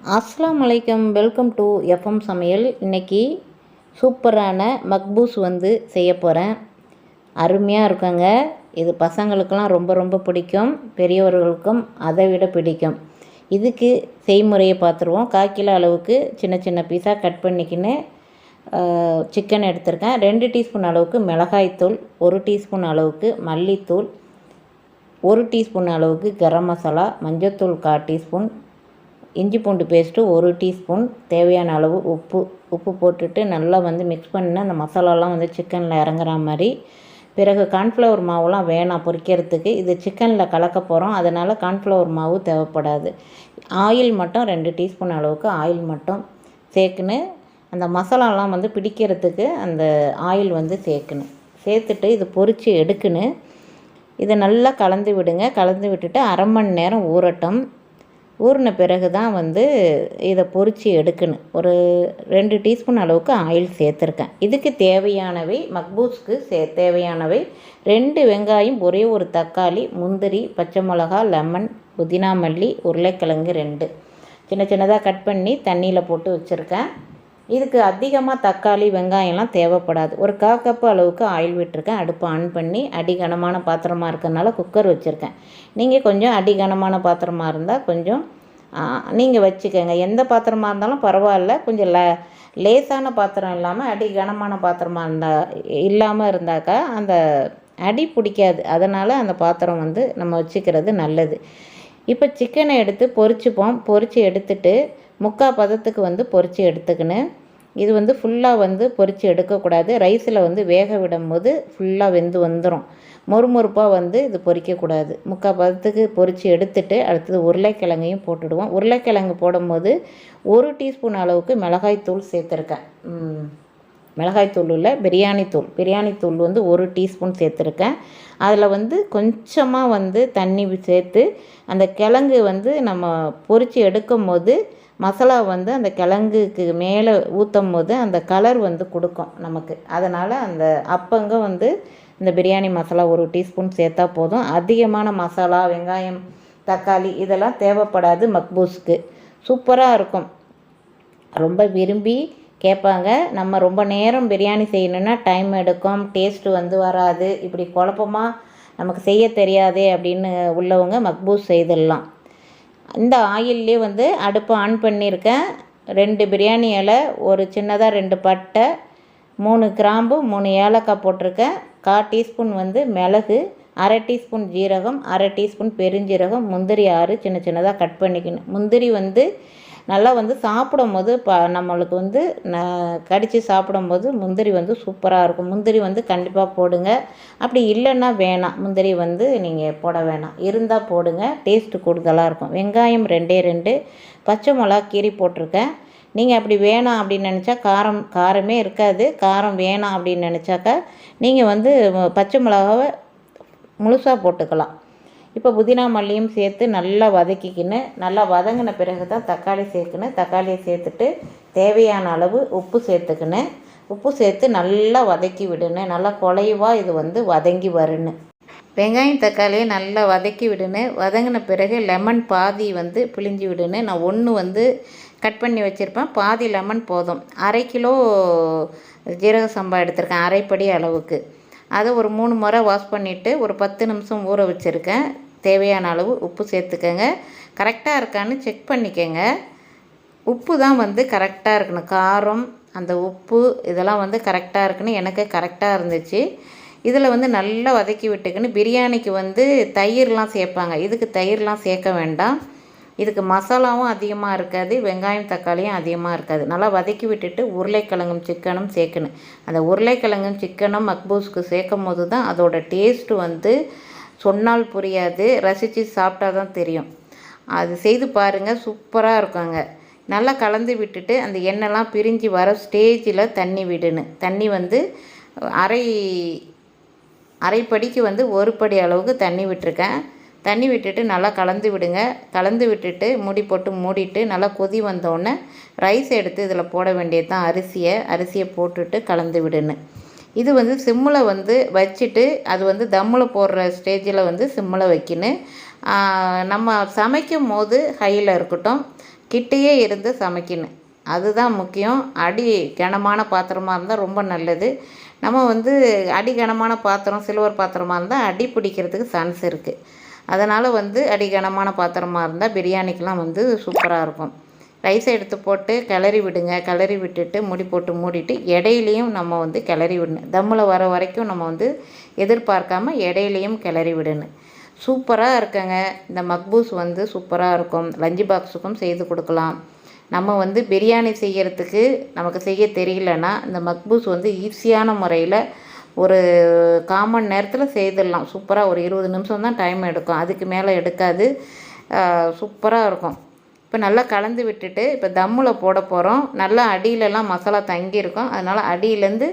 அஸ்ஸலாமு அலைக்கும். Welcome to FM சமையல். இன்றைக்கி சூப்பரான மக்பூஸ் செய்ய போகிறேன். அருமையாக இருக்குங்க. இது பசங்களுக்கெல்லாம் ரொம்ப ரொம்ப பிடிக்கும், பெரியவர்களுக்கும் அதை விட பிடிக்கும். இதுக்கு செய்முறையை பார்த்துருவோம். 1/4 கிலோ அளவுக்கு சின்ன சின்ன பீஸாக கட் பண்ணிக்கின்னு சிக்கன் எடுத்திருக்கேன். 2 டீஸ்பூன் அளவுக்கு மிளகாய்த்தூள், 1 டீஸ்பூன் அளவுக்கு மல்லித்தூள், 1 டீஸ்பூன் அளவுக்கு கரம் மசாலா, மஞ்சள்தூள் 1/4 டீஸ்பூன், இஞ்சி பூண்டு பேஸ்ட்டு 1 டீஸ்பூன், தேவையான அளவு உப்பு போட்டுட்டு நல்லா மிக்ஸ் பண்ண அந்த மசாலாலாம் சிக்கனில் இறங்குற மாதிரி. பிறகு கார்ன்ஃப்ளவர் மாவுலாம் வேணாம் பொரிக்கிறதுக்கு, இது சிக்கனில் கலக்க போகிறோம், அதனால் கார்ன்ஃப்ளவர் மாவு தேவைப்படாது. ஆயில் மட்டும் 2 டீஸ்பூன் அளவுக்கு ஆயில் மட்டும் சேர்க்குன்னு அந்த மசாலாலாம் பிடிக்கிறதுக்கு அந்த ஆயில் சேர்க்கணும். சேர்த்துட்டு இது பொரித்து எடுக்குன்னு இதை நல்லா கலந்து விடுங்க. கலந்து விட்டுட்டு அரை மணி நேரம் ஊறட்டும். ஊறின பிறகு தான் இதை பொரித்து எடுக்கணும். ஒரு 2 டீஸ்பூன் அளவுக்கு ஆயில் சேர்த்துருக்கேன். இதுக்கு தேவையானவை, மக்பூஸ்க்கு தேவையானவை 2 வெங்காயம், ஒரே ஒரு தக்காளி, முந்திரி, பச்சை மிளகா, லெமன், புதினா மல்லி, உருளைக்கிழங்கு 2 சின்ன சின்னதாக கட் பண்ணி தண்ணியில் போட்டு வச்சுருக்கேன். இதுக்கு அதிகமாக தக்காளி வெங்காயம்லாம் தேவைப்படாது. ஒரு 1/4 கப்பு அளவுக்கு ஆயில் விட்டுருக்கேன். அடுப்பு ஆன் பண்ணி அடிகனமான பாத்திரமாக இருக்கிறதுனால குக்கர் வச்சுருக்கேன். நீங்கள் கொஞ்சம் அடிகனமான பாத்திரமாக இருந்தால் கொஞ்சம் நீங்கள் வச்சுக்கோங்க. எந்த பாத்திரமாக இருந்தாலும் பரவாயில்ல. கொஞ்சம் லேசான பாத்திரம் இல்லாமல் அடிகனமான பாத்திரமாக இல்லாமல் இருந்தாக்கா அந்த அடி பிடிக்காது. அதனால் அந்த பாத்திரம் நம்ம வச்சுக்கிறது நல்லது. இப்போ சிக்கனை எடுத்து பொரிச்சுப்போம். பொரித்து எடுத்துட்டு 3/4 பதத்துக்கு பொரித்து எடுத்துக்கின்னு இது ஃபுல்லாக பொரித்து எடுக்கக்கூடாது. ரைஸில் வேக விடும் போது ஃபுல்லாக வெந்து வந்துடும். மொறுமொறுப்பாக இது பொரிக்கக்கூடாது. 3/4 பதத்துக்கு பொரித்து எடுத்துட்டு அடுத்தது உருளைக்கிழங்கையும் போட்டுடுவோம். உருளைக்கிழங்கு போடும்போது 1 டீஸ்பூன் அளவுக்கு மிளகாய்த்தூள் சேர்த்துருக்கேன். மிளகாய்த்தூள் இல்லை, பிரியாணி தூள் 1 டீஸ்பூன் சேர்த்துருக்கேன். அதில் கொஞ்சமாக தண்ணி சேர்த்து அந்த கிழங்கு நம்ம பொரித்து எடுக்கும் போது மசாலா அந்த கிழங்குக்கு மேலே ஊற்றும் போது அந்த கலர் கொடுக்கும் நமக்கு. அதனால் அந்த அப்பங்க இந்த பிரியாணி மசாலா 1 டீஸ்பூன் சேர்த்தா போதும். அதிகமான மசாலா, வெங்காயம், தக்காளி இதெல்லாம் தேவைப்படாது. மக்பூஸ்க்கு சூப்பராக இருக்கும். ரொம்ப விரும்பி கேட்பாங்க. நம்ம ரொம்ப நேரம் பிரியாணி செய்யணுன்னா டைம் எடுக்கும், டேஸ்ட்டு வராது, இப்படி குழப்பமாக நமக்கு செய்ய தெரியாதே அப்படின்னு உள்ளவங்க மக்பூஸ் செய்திடலாம். இந்த ஆயில்லே அடுப்பு ஆன் பண்ணியிருக்கேன். 2 பிரியாணி இலை, ஒரு சின்னதாக 2 பட்டை, 3 கிராம்பு, 3 ஏலக்காய் போட்டிருக்கேன். 1/4 டீஸ்பூன் மிளகு, 1/2 டீஸ்பூன் ஜீரகம், 1/2 டீஸ்பூன் பெருஞ்சீரகம், முந்திரி 6 சின்ன சின்னதாக கட் பண்ணிக்கணும். முந்திரி நல்லா சாப்பிடும் போது நம்மளுக்கு கடித்து சாப்பிடும்போது முந்திரி சூப்பராக இருக்கும். முந்திரி கண்டிப்பாக போடுங்க. அப்படி இல்லைன்னா வேணாம், முந்திரி நீங்கள் போட வேணாம், இருந்தால் போடுங்க, டேஸ்ட்டு கூடுதலாக இருக்கும். வெங்காயம் 2 பச்சை மிளகா கீரி போட்டிருக்கேன். நீங்கள் அப்படி வேணாம் அப்படின்னு நினச்சா காரமே இருக்காது. காரம் வேணாம் அப்படின்னு நினச்சாக்கா நீங்கள் பச்சை மிளகாவை முழுசாக போட்டுக்கலாம். இப்போ புதினா மல்லியும் சேர்த்து நல்லா வதக்கிக்கின்னு நல்லா வதங்கின பிறகு தான் தக்காளி சேர்க்கணும். தக்காளியை சேர்த்துட்டு தேவையான அளவு உப்பு சேர்த்துக்கின்னு உப்பு சேர்த்து நல்லா வதக்கி விடணும். நல்லா குழைவாக இது வதங்கி வரணும். வெங்காயம் தக்காளியை நல்லா வதக்கி விடணும். வதங்கின பிறகு லெமன் பாதி பிழிஞ்சு விடணும். நான் 1 கட் பண்ணி வச்சுருப்பேன், பாதி லெமன் போதும். 1/2 கிலோ ஜீரக சம்பா எடுத்திருக்கேன், அரைப்படி அளவுக்கு. அதை ஒரு 3 முறை வாஷ் பண்ணிவிட்டு ஒரு 10 நிமிஷம் ஊற வச்சுருக்கேன். தேவையான அளவு உப்பு சேர்த்துக்கங்க. கரெக்டாக இருக்கான்னு செக் பண்ணிக்கங்க. உப்பு தான் கரெக்டாக இருக்கணும். காரம், அந்த உப்பு இதெல்லாம் கரெக்டாக இருக்குன்னு எனக்கு கரெக்டாக இருந்துச்சு. இதில் நல்லா வதக்கி விட்டுக்குன்னு பிரியாணிக்கு தயிர்லாம் சேர்ப்பாங்க. இதுக்கு தயிர்லாம் சேர்க்க வேண்டாம். இதுக்கு மசாலாவும் அதிகமாக இருக்காது, வெங்காயம் தக்காளியும் அதிகமாக இருக்காது. நல்லா வதக்கி விட்டுட்டு உருளைக்கிழங்கும் சிக்கனும் சேர்க்கணும். அந்த உருளைக்கிழங்கும் சிக்கனும் மக்பூஸ்க்கு சேர்க்கும் போது தான் அதோட டேஸ்ட்டு சொன்னால் புரியாது, ரசித்து சாப்பிட்டா தான் தெரியும். அது செய்து பாருங்கள், சூப்பராக இருக்குங்க. நல்லா கலந்து விட்டுட்டு அந்த எண்ணெய்லாம் பிரிஞ்சு வர ஸ்டேஜில் தண்ணி விடணும். தண்ணி அரைப்படிக்கு 1 படி அளவுக்கு தண்ணி விட்டுருக்கேன். தண்ணி விட்டுட்டு நல்லா கலந்து விடுங்க. கலந்து விட்டுட்டு மூடி போட்டு மூடிட்டு நல்லா கொதி வந்தோடனே ரைஸ் எடுத்து இதில் போட வேண்டியது தான். அரிசியை போட்டுட்டு கலந்து விடணும். இது சிம்மில் வச்சுட்டு அது தம்மில் போடுற ஸ்டேஜில் சிம்மில் வைக்கணும். நம்ம சமைக்கும் போது ஹையில் இருக்கட்டும். கிட்டேயே இருந்து சமைக்கணும். அதுதான் முக்கியம். அடி கனமான பாத்திரமாக இருந்தால் ரொம்ப நல்லது. நம்ம வந்து அடி கனமான பாத்திரம் சில்வர் பாத்திரமாக இருந்தால் அடி பிடிக்கிறதுக்கு சான்ஸ் இருக்குது. அதனால் வந்து அடி கனமான பாத்திரமாக இருந்தால் பிரியாணிக்கெலாம் வந்து சூப்பராக இருக்கும். ரைஸை எடுத்து போட்டு கிளறி விடுங்க. கிளறி விட்டுட்டு மூடி போட்டு மூடிட்டு இடையிலையும் நம்ம வந்து கிளறி விடணும். தம்மில் வர வரைக்கும் நம்ம வந்து எதிர்பார்க்காம இடையிலையும் கிளறி விடணும். சூப்பராக இருக்குங்க. இந்த மக்பூஸ் வந்து சூப்பராக இருக்கும். லஞ்சு பாக்ஸுக்கும் செய்து கொடுக்கலாம். நம்ம வந்து பிரியாணி செய்கிறதுக்கு நமக்கு செய்ய தெரியலன்னா இந்த மக்பூஸ் வந்து ஈஸியான முறையில் ஒரு 1/4 மணி நேரத்தில் செய்திடலாம். சூப்பராக ஒரு 20 நிமிஷம் தான் டைம் எடுக்கும், அதுக்கு மேலே எடுக்காது. சூப்பராக இருக்கும். இப்போ நல்லா கலந்து விட்டுட்டு இப்போ தம்மில் போட போகிறோம். நல்லா அடியிலலாம் மசாலா தங்கியிருக்கும். அதனால் அடியிலேருந்து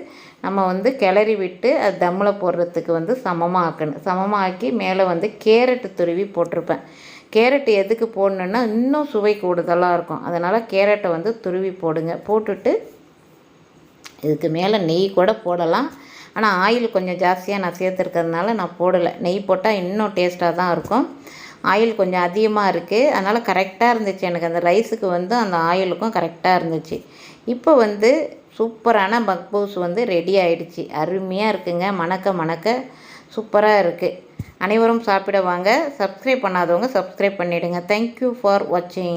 நம்ம வந்து கிளறி விட்டு அது தம்மில் போடுறதுக்கு வந்து சமமாக ஆக்கணும். சமமாக ஆக்கி மேலே வந்து கேரட்டு துருவி போட்டிருப்பேன். கேரட்டு எதுக்கு போடணுன்னா இன்னும் சுவை கூடுதலாக இருக்கும். அதனால் கேரட்டை வந்து துருவி போடுங்க. போட்டுட்டு இதுக்கு மேலே நெய் கூட போடலாம். ஆனால் ஆயில் கொஞ்சம் ஜாஸ்தியாக நான் சேர்த்துருக்கிறதுனால நான் போடலை. நெய் போட்டால் இன்னும் டேஸ்ட்டாக தான் இருக்கும். ஆயில் கொஞ்சம் அதிகமாக இருக்குது, அதனால் கரெக்டாக இருந்துச்சு எனக்கு. அந்த ரைஸுக்கு வந்து அந்த ஆயிலுக்கும் கரெக்டாக இருந்துச்சு. இப்போ வந்து சூப்பரான மக்பூஸ் வந்து ரெடி ஆகிடுச்சு. அருமையாக இருக்குங்க. மணக்க மணக்க சூப்பராக இருக்குது. அனைவரும் சாப்பிட வாங்க. சப்ஸ்கிரைப் பண்ணாதவங்க சப்ஸ்கிரைப் பண்ணிவிடுங்க. தேங்க்யூ ஃபார் வாட்சிங்.